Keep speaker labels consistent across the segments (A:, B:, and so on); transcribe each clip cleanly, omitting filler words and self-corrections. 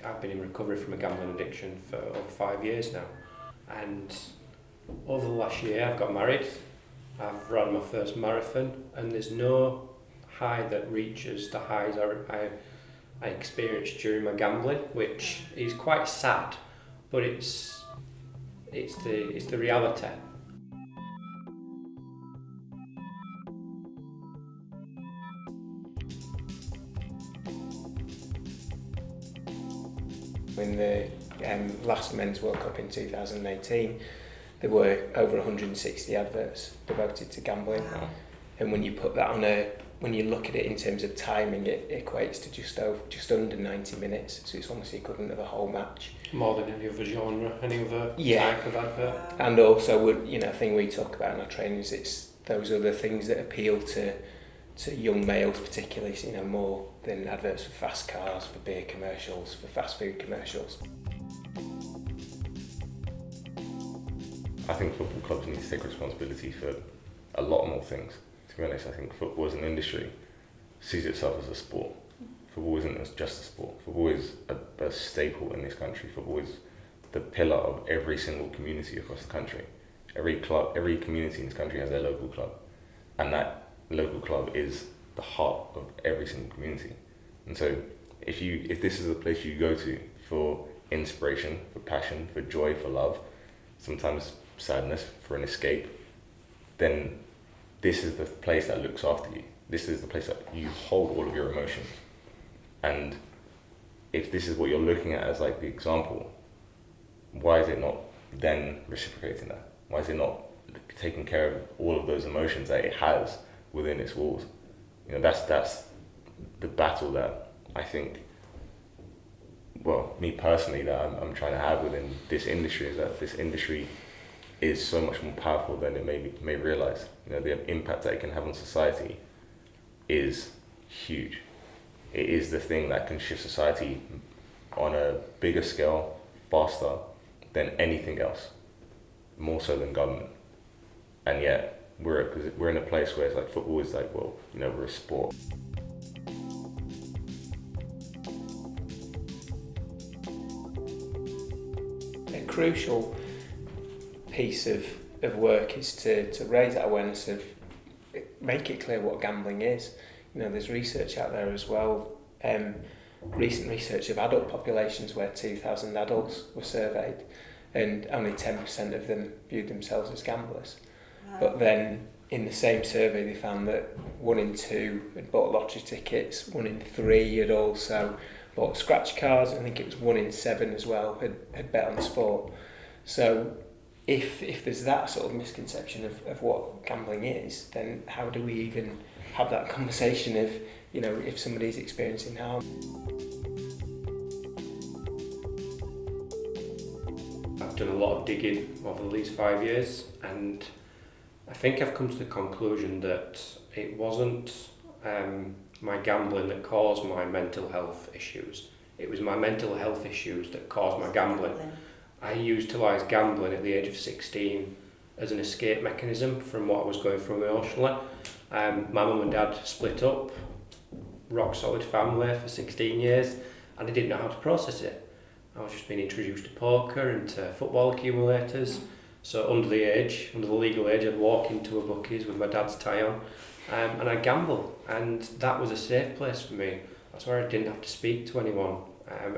A: I've been in recovery from a gambling addiction for over 5 years now, and over the last year I've got married, I've run my first marathon, and there's no high that reaches the highs I experienced during my gambling, which is quite sad, but it's the reality.
B: In the last Men's World Cup in 2018, there were over 160 adverts devoted to gambling.
C: Wow.
B: And when you put that on when you look at it in terms of timing, it equates to just under 90 minutes. So it's almost the equivalent of a whole match.
A: More than any other genre, any other type of advert.
B: And also, a thing we talk about in our training is it's those other things that appeal to young males particularly, more than adverts for fast cars, for beer commercials, for fast food commercials.
C: I think football clubs need to take responsibility for a lot more things. To be honest, I think football as an industry sees itself as a sport. Football isn't just a sport. Football is a staple in this country. Football is the pillar of every single community across the country. Every club, every community in this country has their local club. And that local club is the heart of every single community. And so if this is a place you go to for inspiration, for passion, for joy, for love, sometimes sadness, for an escape, then this is the place that looks after you. This is the place that you hold all of your emotions. And if this is what you're looking at as like the example, why is it not then reciprocating that? Why is it not taking care of all of those emotions that it has within its walls? That's the battle that I think, well, me personally, that I'm trying to have within this industry, is that this industry is so much more powerful than it may realize. The impact that it can have on society is huge. It is the thing that can shift society on a bigger scale, faster than anything else, more so than government. And yet we're in a place where it's like football is like, well, we're a sport.
B: A crucial piece of work is to raise that awareness of, make it clear what gambling is. There's research out there as well, recent research of adult populations where 2,000 adults were surveyed and only 10% of them viewed themselves as gamblers. Wow. But then in the same survey they found that 1 in 2 had bought lottery tickets, 1 in 3 had also bought scratch cards, I think it was 1 in 7 as well had bet on sport. So if there's that sort of misconception of what gambling is, then how do we even have that conversation of, if somebody's experiencing harm?
A: I've done a lot of digging over these 5 years, and I think I've come to the conclusion that it wasn't my gambling that caused my mental health issues. It was my mental health issues that caused my gambling. I utilised gambling at the age of 16 as an escape mechanism from what I was going through emotionally. My mum and dad split up, rock solid family for 16 years, and I didn't know how to process it. I was just being introduced to poker and to football accumulators. So under the legal age, I'd walk into a bookies with my dad's tie on, and I'd gamble, and that was a safe place for me. That's where I didn't have to speak to anyone,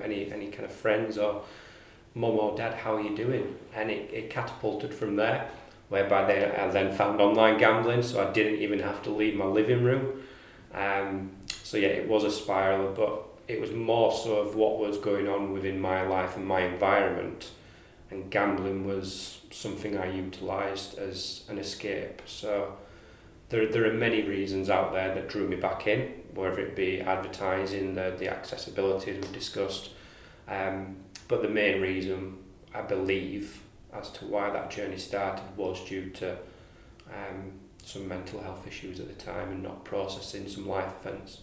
A: any kind of friends or mum or dad, how are you doing? And it catapulted from there, whereby I then found online gambling, so I didn't even have to leave my living room. So yeah, it was a spiral, but it was more so of what was going on within my life and my environment, and gambling was something I utilised as an escape. So there are many reasons out there that drew me back in, whether it be advertising, the accessibility as we discussed, but the main reason, I believe, as to why that journey started was due to some mental health issues at the time and not processing some life events.